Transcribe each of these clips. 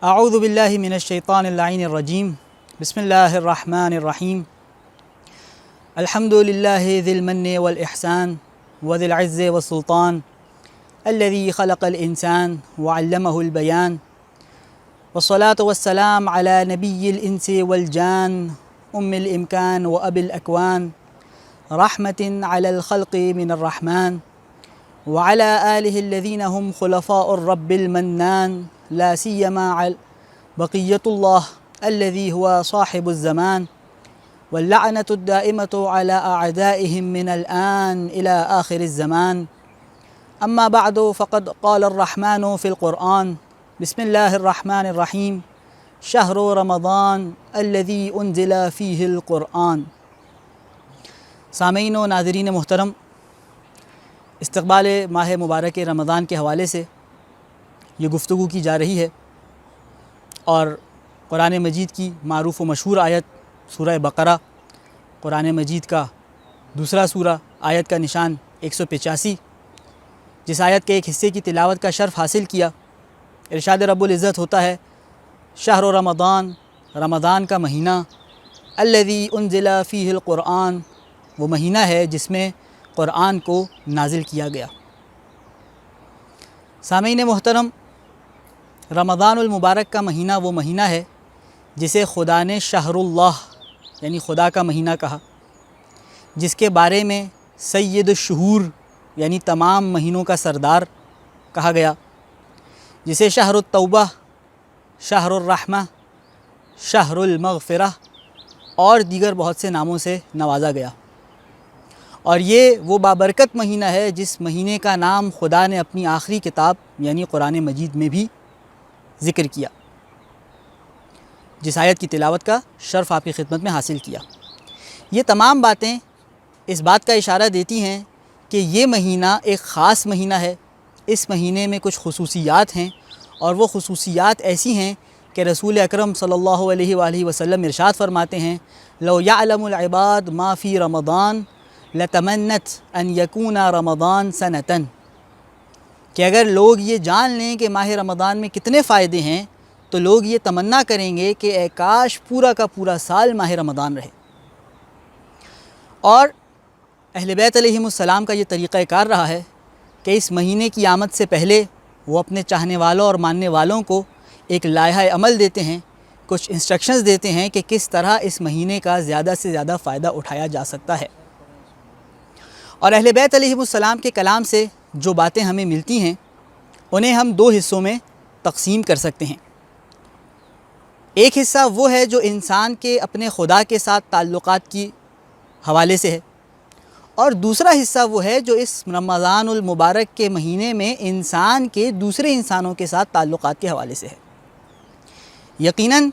اعوذ باللہ من الشیطان اللعین الرجیم بسم اللہ الرحمن الرحیم الحمد للہ ذی المن والاحسان وذی العز والسلطان الذي خلق الانسان وعلمه البیان والصلاة والسلام على نبی الانس والجان ام الامکان واب الاکوان رحمة على الخلق من الرحمن وعلى آله الذين هم خلفاء الرب المنان لا سيما بقية الله الذي هو صاحب الزمان واللعنة الدائمة على أعدائهم من الآن إلى آخر الزمان. أما بعد فقد قال الرحمن في القرآن بسم الله الرحمن الرحيم شهر رمضان الذي أنزل فيه القرآن. سامعین و ناظرین محترم، استقبال ماہ مبارک رمضان کے حوالے سے یہ گفتگو کی جا رہی ہے اور قرآن مجید کی معروف و مشہور آیت سورہ بقرہ، قرآن مجید کا دوسرا سورہ، آیت کا نشان 185، جس آیت کے ایک حصے کی تلاوت کا شرف حاصل کیا. ارشاد رب العزت ہوتا ہے شہر رمضان، رمضان کا مہینہ، الذی انزل فیہ القرآن، وہ مہینہ ہے جس میں قرآن کو نازل کیا گیا. سامعین محترم، رمضان المبارک کا مہینہ وہ مہینہ ہے جسے خدا نے شہر اللہ یعنی خدا کا مہینہ کہا، جس کے بارے میں سید الشہور یعنی تمام مہینوں کا سردار کہا گیا، جسے شہر التوبہ، شہر الرحمہ، شہر المغفرہ اور دیگر بہت سے ناموں سے نوازا گیا. اور یہ وہ بابرکت مہینہ ہے جس مہینے کا نام خدا نے اپنی آخری کتاب یعنی قرآن مجید میں بھی ذکر کیا، جس آیت کی تلاوت کا شرف آپ کی خدمت میں حاصل کیا. یہ تمام باتیں اس بات کا اشارہ دیتی ہیں کہ یہ مہینہ ایک خاص مہینہ ہے. اس مہینے میں کچھ خصوصیات ہیں اور وہ خصوصیات ایسی ہیں کہ رسول اکرم صلی اللہ علیہ وآلہ وسلم ارشاد فرماتے ہیں لو یعلم العباد ما فی رمضان لتمنت ان یکون رمضان سنتاً، کہ اگر لوگ یہ جان لیں کہ ماہ رمضان میں کتنے فائدے ہیں تو لوگ یہ تمنا کریں گے کہ اے کاش پورا کا پورا سال ماہ رمضان رہے. اور اہل بیت علیہم السلام کا یہ طریقہ کار رہا ہے کہ اس مہینے کی آمد سے پہلے وہ اپنے چاہنے والوں اور ماننے والوں کو ایک لائحہ عمل دیتے ہیں، کچھ انسٹرکشنز دیتے ہیں کہ کس طرح اس مہینے کا زیادہ سے زیادہ فائدہ اٹھایا جا سکتا ہے. اور اہل بیت علیہم السلام کے کلام سے جو باتیں ہمیں ملتی ہیں انہیں ہم دو حصوں میں تقسیم کر سکتے ہیں. ایک حصہ وہ ہے جو انسان کے اپنے خدا کے ساتھ تعلقات کی حوالے سے ہے، اور دوسرا حصہ وہ ہے جو اس رمضان المبارک کے مہینے میں انسان کے دوسرے انسانوں کے ساتھ تعلقات کے حوالے سے ہے. یقیناً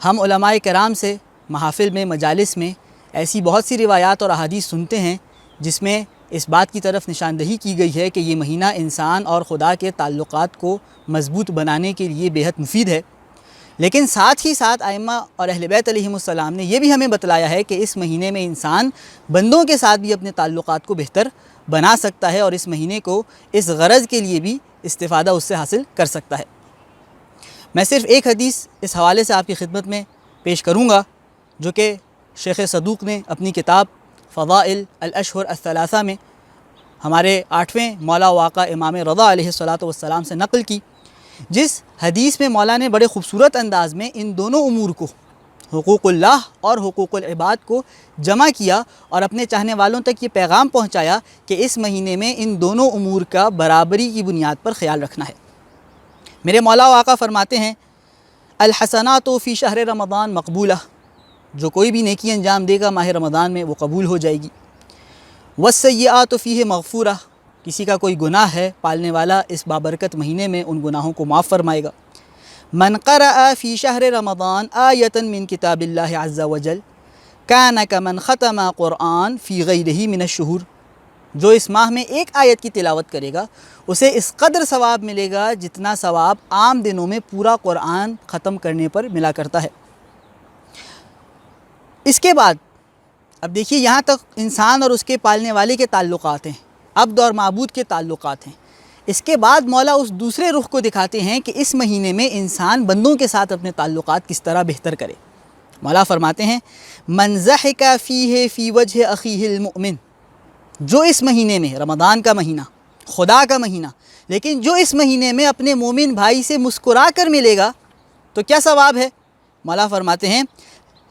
ہم علماء کرام سے محافل میں، مجالس میں ایسی بہت سی روایات اور احادیث سنتے ہیں جس میں اس بات کی طرف نشاندہی کی گئی ہے کہ یہ مہینہ انسان اور خدا کے تعلقات کو مضبوط بنانے کے لیے بیحد مفید ہے. لیکن ساتھ ہی ساتھ ائمہ اور اہل بیت علیہم السلام نے یہ بھی ہمیں بتلایا ہے کہ اس مہینے میں انسان بندوں کے ساتھ بھی اپنے تعلقات کو بہتر بنا سکتا ہے اور اس مہینے کو اس غرض کے لیے بھی استفادہ اس سے حاصل کر سکتا ہے. میں صرف ایک حدیث اس حوالے سے آپ کی خدمت میں پیش کروں گا جو کہ شیخ صدوق نے اپنی کتاب فضائل الاشہر الثلاثہ میں ہمارے 8ویں مولا واقع امام رضا علیہ السلام سے نقل کی، جس حدیث میں مولا نے بڑے خوبصورت انداز میں ان دونوں امور کو، حقوق اللہ اور حقوق العباد کو جمع کیا اور اپنے چاہنے والوں تک یہ پیغام پہنچایا کہ اس مہینے میں ان دونوں امور کا برابری کی بنیاد پر خیال رکھنا ہے. میرے مولا واقع فرماتے ہیں الحسنات فی شہر رمضان مقبولہ، جو کوئی بھی نیکی انجام دے گا ماہ رمضان میں وہ قبول ہو جائے گی. والسیئات فیہ مغفورہ، کسی کا کوئی گناہ ہے پالنے والا اس بابرکت مہینے میں ان گناہوں کو معاف فرمائے گا. من قرأ فی شہر رمضان آیۃ من کتاب اللہ عز وجل کان کمن ختم قرآن فی غیرہ من الشہور، جو اس ماہ میں ایک آیت کی تلاوت کرے گا اسے اس قدر ثواب ملے گا جتنا ثواب عام دنوں میں پورا قرآن ختم کرنے پر ملا کرتا ہے. اس کے بعد اب دیکھیے یہاں تک انسان اور اس کے پالنے والے کے تعلقات ہیں، عبد اور معبود کے تعلقات ہیں. اس کے بعد مولا اس دوسرے رخ کو دکھاتے ہیں کہ اس مہینے میں انسان بندوں کے ساتھ اپنے تعلقات کس طرح بہتر کرے۔ مولا فرماتے ہیں من ضحک فیہ فی وجہ اخیہ المؤمن، جو اس مہینے میں، رمضان کا مہینہ، خدا کا مہینہ، لیکن جو اس مہینے میں اپنے مومن بھائی سے مسکرا کر ملے گا تو کیا ثواب ہے؟ مولا فرماتے ہیں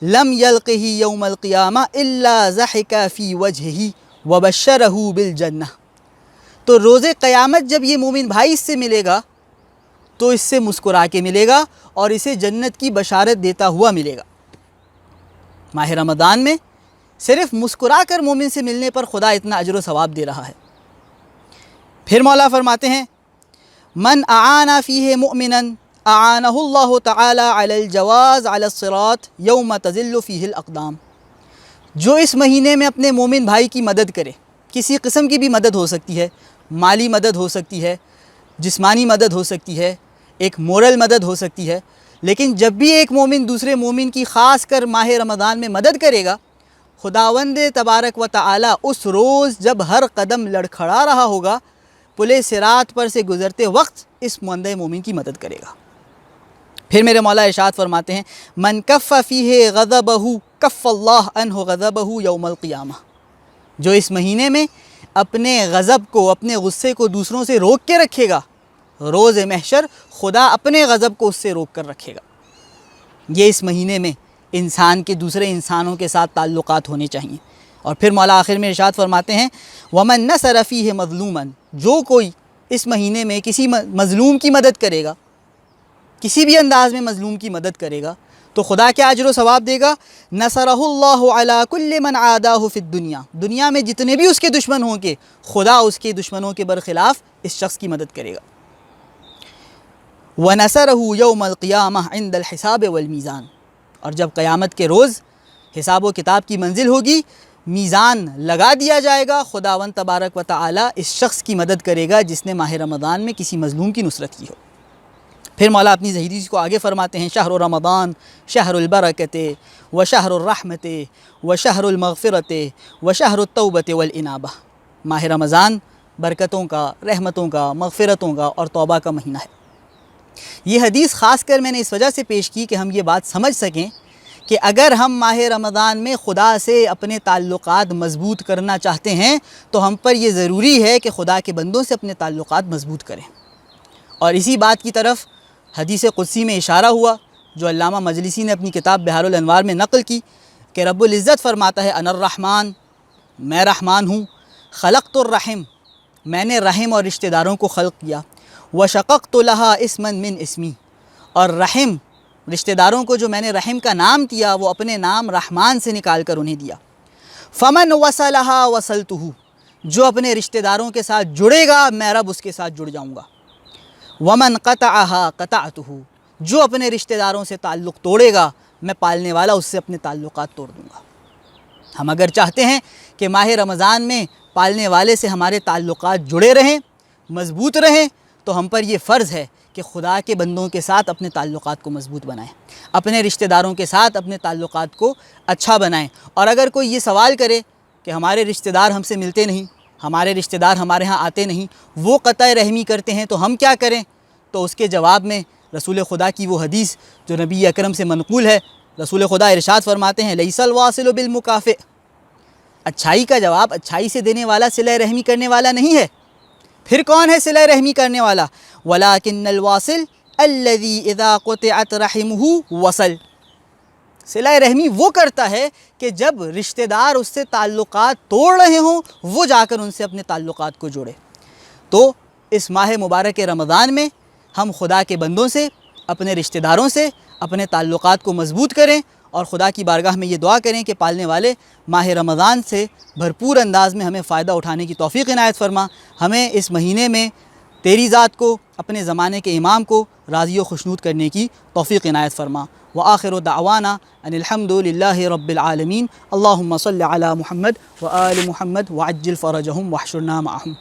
لم یلقہ یوم القیامہ الا ضحک فی وجہہ وبشرہ بالجنہ، تو روز قیامت جب یہ مومن بھائی اس سے ملے گا تو اس سے مسکرا کے ملے گا اور اسے جنت کی بشارت دیتا ہوا ملے گا۔ ماہ رمضان میں صرف مسکرا کر مومن سے ملنے پر خدا اتنا اجر و ثواب دے رہا ہے۔ پھر مولا فرماتے ہیں من اعان فیہ مؤمنا اعانہ اللہ تعالی علی الجواز علی الصراط یوم تزل فیہ الاقدام، جو اس مہینے میں اپنے مومن بھائی کی مدد کرے، کسی قسم کی بھی مدد ہو سکتی ہے، مالی مدد ہو سکتی ہے، جسمانی مدد ہو سکتی ہے، ایک مورل مدد ہو سکتی ہے، لیکن جب بھی ایک مومن دوسرے مومن کی خاص کر ماہ رمضان میں مدد کرے گا، خداوند تبارک و تعالی اس روز جب ہر قدم لڑکھڑا رہا ہوگا، پلِ صراط پر سے گزرتے وقت اس بندہ مومن کی مدد کرے گا۔ پھر میرے مولا ارشاد فرماتے ہیں من کف فیہ غضبہ کف اللہ عنہ غضبہ یوم القیامہ، جو اس مہینے میں اپنے غضب کو، اپنے غصے کو دوسروں سے روک کے رکھے گا، روز محشر خدا اپنے غضب کو اس سے روک کر رکھے گا۔ یہ اس مہینے میں انسان کے دوسرے انسانوں کے ساتھ تعلقات ہونے چاہیے۔ اور پھر مولا آخر میں ارشاد فرماتے ہیں ومن نصر فیہ مظلوما، جو کوئی اس مہینے میں کسی مظلوم کی مدد کرے گا، کسی بھی انداز میں مظلوم کی مدد کرے گا، تو خدا کیا اجر و ثواب دے گا؟ نصرہ اللہ علی کل من عاداہ فی الدنیا، دنیا میں جتنے بھی اس کے دشمن ہوں گے خدا اس کے دشمنوں کے برخلاف اس شخص کی مدد کرے گا۔ وَنَصَرَهُ يَوْمَ الْقِيَامَةِ عِنْدَ الْحِسَابِ وَالْمِيزَانِ، اور جب قیامت کے روز حساب و کتاب کی منزل ہوگی، میزان لگا دیا جائے گا، خداوند تبارک و تعالی اس شخص کی مدد کرے گا جس نے ماہ رمضان میں کسی مظلوم کی نصرت کی ہو۔ پھر مولا اپنی حدیث کو آگے فرماتے ہیں شہر رمضان شہر البرکت و شہر الرحمت و شہر المغفرت و شہر التوبۃ والانابہ، ماہ رمضان برکتوں کا، رحمتوں کا، مغفرتوں کا اور توبہ کا مہینہ ہے۔ یہ حدیث خاص کر میں نے اس وجہ سے پیش کی کہ ہم یہ بات سمجھ سکیں کہ اگر ہم ماہ رمضان میں خدا سے اپنے تعلقات مضبوط کرنا چاہتے ہیں تو ہم پر یہ ضروری ہے کہ خدا کے بندوں سے اپنے تعلقات مضبوط کریں۔ اور اسی بات کی طرف حدیث قدسی میں اشارہ ہوا جو علامہ مجلسی نے اپنی کتاب بحار الانوار میں نقل کی کہ رب العزت فرماتا ہے انا الرحمن، میں رحمان ہوں، خلقت الرحم، میں نے رحم اور رشتہ داروں کو خلق کیا، وشققت لها اسما من اسمی، اور رحم رشتہ داروں کو جو میں نے رحم کا نام دیا وہ اپنے نام رحمان سے نکال کر انہیں دیا۔ فمن وصلها وصلته، جو اپنے رشتہ داروں کے ساتھ جڑے گا میں رب اس کے ساتھ جڑ جاؤں گا۔ ومن قطعها قطعته، جو اپنے رشتہ داروں سے تعلق توڑے گا میں پالنے والا اس سے اپنے تعلقات توڑ دوں گا۔ ہم اگر چاہتے ہیں کہ ماہ رمضان میں پالنے والے سے ہمارے تعلقات جڑے رہیں، مضبوط رہیں، تو ہم پر یہ فرض ہے کہ خدا کے بندوں کے ساتھ اپنے تعلقات کو مضبوط بنائیں، اپنے رشتہ داروں کے ساتھ اپنے تعلقات کو اچھا بنائیں۔ اور اگر کوئی یہ سوال کرے کہ ہمارے رشتہ دار ہم سے ملتے نہیں، ہمارے رشتہ دار ہمارے ہاں آتے نہیں، وہ قطع رحمی کرتے ہیں تو ہم کیا کریں؟ تو اس کے جواب میں رسول خدا کی وہ حدیث جو نبی اکرم سے منقول ہے، رسول خدا ارشاد فرماتے ہیں لیس الواصل بالمکافئ، اچھائی کا جواب اچھائی سے دینے والا صلہ رحمی کرنے والا نہیں ہے۔ پھر کون ہے صلہ رحمی کرنے والا؟ وَلَكِنَّ الْوَاصِلَ الَّذِي إِذَا قُطِعَتْ رَحِمُهُ وَصَلَ، صلہ رحمی وہ کرتا ہے کہ جب رشتہ دار اس سے تعلقات توڑ رہے ہوں وہ جا کر ان سے اپنے تعلقات کو جوڑے۔ تو اس ماہ مبارک رمضان میں ہم خدا کے بندوں سے، اپنے رشتہ داروں سے اپنے تعلقات کو مضبوط کریں اور خدا کی بارگاہ میں یہ دعا کریں کہ پالنے والے ماہ رمضان سے بھرپور انداز میں ہمیں فائدہ اٹھانے کی توفیق عنایت فرما، ہمیں اس مہینے میں تیری ذات کو، اپنے زمانے کے امام کو راضی و خوشنود کرنے کی توفیق عنایت فرما۔ وآخر دعوانا ان الحمد للہ رب العالمین، اللہم صل علی محمد وآل محمد وعجل فرجہم واحشرنا معہم۔